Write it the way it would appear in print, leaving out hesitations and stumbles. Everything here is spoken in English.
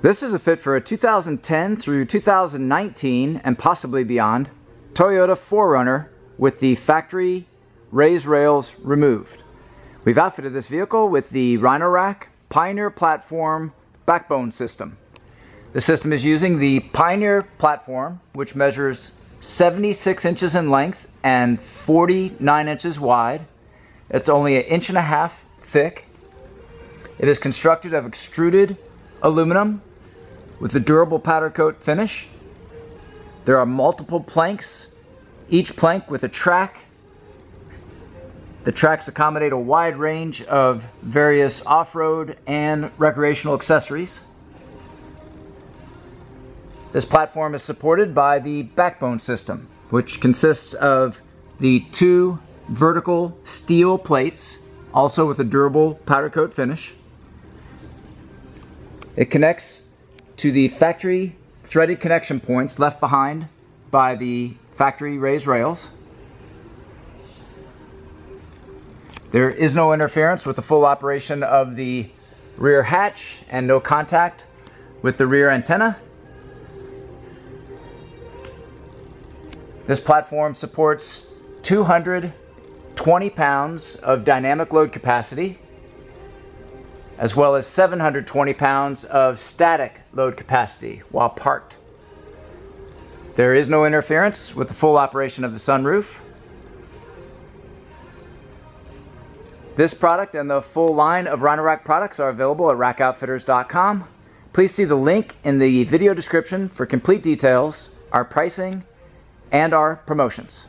This is a fit for a 2010 through 2019 and possibly beyond Toyota 4Runner with the factory raised rails removed. We've outfitted this vehicle with the Rhino-Rack Pioneer Platform Backbone system. The system is using the Pioneer platform, which measures 76 inches in length and 49 inches wide. It's only 1.5 inches thick. It is constructed of extruded aluminum with a durable powder coat finish. There are multiple planks, each plank with a track. The tracks accommodate a wide range of various off-road and recreational accessories. This platform is supported by the backbone system, which consists of the 2 vertical steel plates, also with a durable powder coat finish. It connects to the factory threaded connection points left behind by the factory raised rails. There is no interference with the full operation of the rear hatch and no contact with the rear antenna. This platform supports 220 pounds of dynamic load capacity, as well as 720 pounds of static load capacity while parked. There is no interference with the full operation of the sunroof. This product and the full line of Rhino-Rack products are available at rackoutfitters.com. Please see the link in the video description for complete details, our pricing, and our promotions.